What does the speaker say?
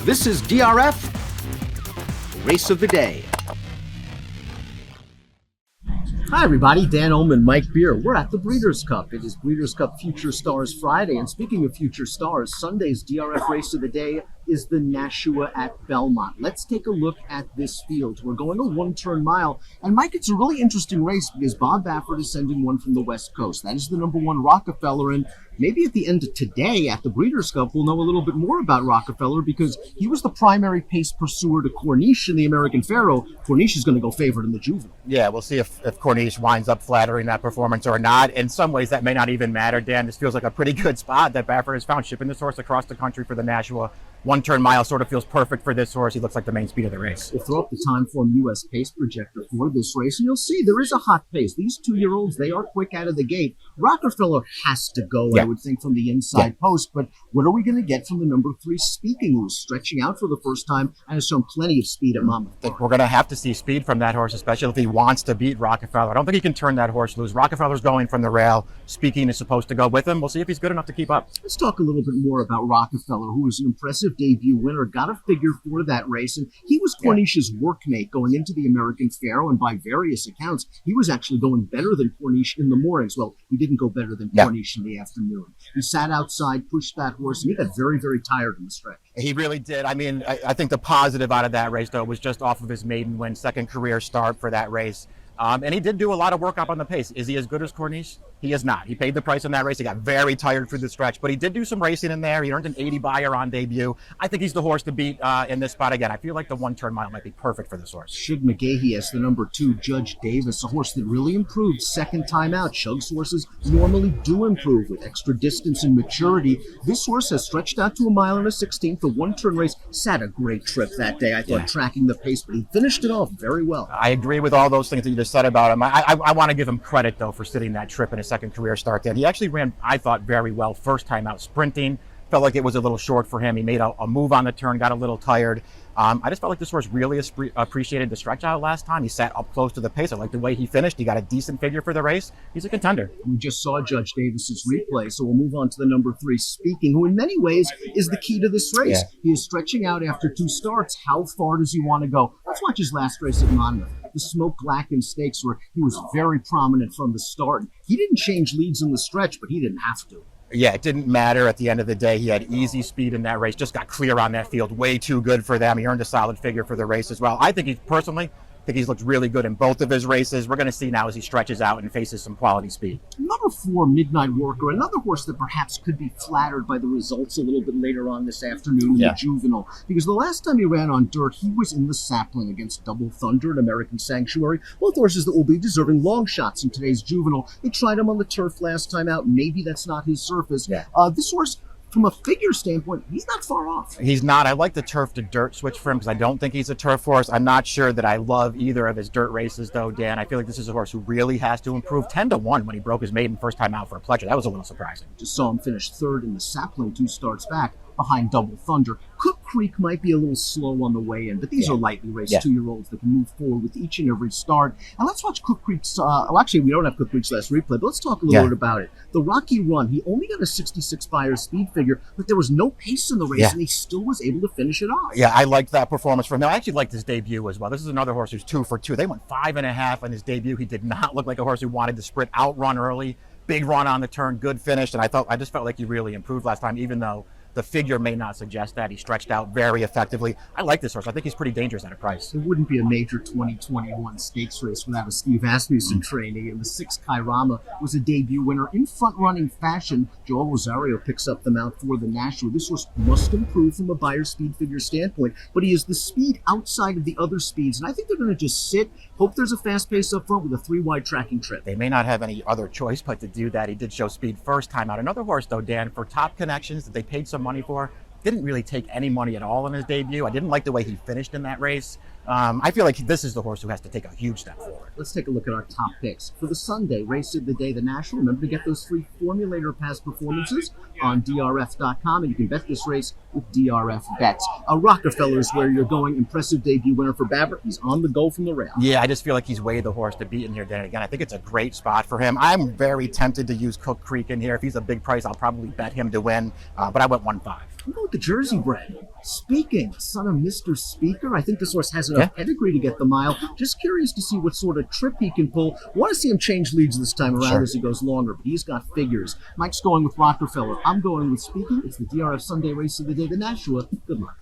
This is DRF Race of the Day. Hi everybody, Dan Illman, Mike Beer. We're at the Breeders' Cup. It is Breeders' Cup Future Stars Friday, and speaking of Future Stars, Sunday's DRF Race of the Day is the Nashua at Belmont. Let's take a look at this field. We're going a one-turn mile, and Mike, it's a really interesting race because Bob Baffert is sending one from the West Coast. That is the number one Rockefeller, and maybe at the end of today at the Breeders' Cup, we'll know a little bit more about Rockefeller because he was the primary pace pursuer to Corniche in the American Pharoah. Corniche is going to go favorite in the Juvenile. Yeah, we'll see if Corniche winds up flattering that performance or not. In some ways, that may not even matter, Dan. This feels like a pretty good spot that Baffert has found, shipping this horse across the country for the Nashua. One-turn mile sort of feels perfect for this horse. He looks like the main speed of the race. We'll throw up the Timeform US pace projector for this race, and you'll see there is a hot pace. These two-year-olds, they are quick out of the gate. Rockefeller has to go, I would think, from the inside post, but what are we going to get from the number 3 Speaking, who's stretching out for the first time and has shown plenty of speed at Monmouth? I think we're going to have to see speed from that horse, especially if he wants to beat Rockefeller. I don't think he can turn that horse loose. Rockefeller's going from the rail. Speaking is supposed to go with him. We'll see if he's good enough to keep up. Let's talk a little bit more about Rockefeller, who was an impressive debut winner, got a figure for that race, and he was Corniche's workmate going into the American Pharoah, and by various accounts, he was actually going better than Corniche in the mornings. Well, he didn't go better than Corniche in the afternoon. He sat outside, pushed that horse, and he got very, very tired in the stretch. He really did. I mean, I think the positive out of that race, though, was just off of his maiden win, second career start for that race. And he did do a lot of work up on the pace. Is he as good as Corniche? He is not. He paid the price in that race. He got very tired through the stretch, but he did do some racing in there. He earned an 80 buyer on debut. I think he's the horse to beat in this spot again. I feel like the one-turn mile might be perfect for this horse. Shug McGahee as the number 2, Judge Davis, a horse that really improved second time out. Shug's horses normally do improve with extra distance and maturity. This horse has stretched out to 1 mile and a 16th. The one-turn race sat a great trip that day, I thought, tracking the pace, but he finished it off very well. I agree with all those things that you just said about him. I want to give him credit, though, for sitting that trip in his second career start. He actually ran, I thought, very well first time out sprinting. Felt like it was a little short for him. He made a move on the turn, got a little tired. I just felt like this horse really appreciated the stretch out last time. He sat up close to the pace. I like the way he finished. He got a decent figure for the race. He's a contender. We just saw Judge Davis's replay, so we'll move on to the number 3 Speaking, who in many ways is the key to this race. He is stretching out after 2 starts. How far does he want to go? Let's watch his last race at Monmouth, the Smoke Blackened Stakes, where he was very prominent from the start. He didn't change leads in the stretch, but he didn't have to. Yeah, it didn't matter at the end of the day. He had easy speed in that race, just got clear on that field. Way too good for them. He earned a solid figure for the race as well. I think he's looked really good in both of his races. We're going to see now as he stretches out and faces some quality speed. Number 4, Midnight Worker, another horse that perhaps could be flattered by the results a little bit later on this afternoon in the Juvenile. Because the last time he ran on dirt, he was in the sapling against Double Thunder and American Sanctuary. Both horses that will be deserving long shots in today's Juvenile. They tried him on the turf last time out. Maybe that's not his surface. This horse, from a figure standpoint, he's not far off. He's not. I like the turf to dirt switch for him because I don't think he's a turf horse. I'm not sure that I love either of his dirt races, though, Dan. I feel like this is a horse who really has to improve. 10-1 when he broke his maiden first time out for a Pletcher. That was a little surprising. Just saw him finish 3rd in the sapling 2 starts back behind Double Thunder. Cook Creek might be a little slow on the way in, but these are lightly raced 2-year-olds that can move forward with each and every start. And let's watch Cook Creek's, actually, we don't have Cook Creek's last replay, but let's talk a little bit about it. The Rocky Run, he only got a 66 buyer speed figure, but there was no pace in the race, and he still was able to finish it off. Yeah, I liked that performance from him. I actually liked his debut as well. This is another horse who's 2 for 2. They went 5.5 on his debut. He did not look like a horse who wanted to sprint, outrun early. Big run on the turn, good finish, and I just felt like he really improved last time, even though the figure may not suggest that. He stretched out very effectively. I like this horse. I think he's pretty dangerous at a price. It wouldn't be a major 2021 stakes race without a Steve Asmussen training, and the 6 Kairama was a debut winner in front-running fashion. Joel Rosario picks up the mount for the Nashua. This horse must improve from a buyer speed figure standpoint, but he is the speed outside of the other speeds, and I think they're going to just sit, hope there's a fast pace up front with a 3-wide tracking trip. They may not have any other choice but to do that. He did show speed first time out. Another horse, though, Dan, for top connections that they paid some money for, didn't really take any money at all in his debut. I didn't like the way he finished in that race. I feel like this is the horse who has to take a huge step forward. Let's take a look at our top picks. For the Sunday race of the day, the Nashua, remember to get those free formulator pass performances on DRF.com, and you can bet this race with DRF Bets. Rockefeller is where you're going. Impressive debut winner for Babbitt. He's on the go from the rail. Yeah, I just feel like he's way the horse to beat in here, Dan. Again, I think it's a great spot for him. I'm very tempted to use Cook Creek in here. If he's a big price, I'll probably bet him to win, but I went 1-5. I'm going with the Jersey bred. Speaking, son of Mr. Speaker. I think this horse has enough pedigree to get the mile. Just curious to see what sort of trip he can pull. Want to see him change leads this time around as he goes longer, but he's got figures. Mike's going with Rockefeller. I'm going with Speaking. It's the DRF Sunday race of the day, the Nashua. Good luck.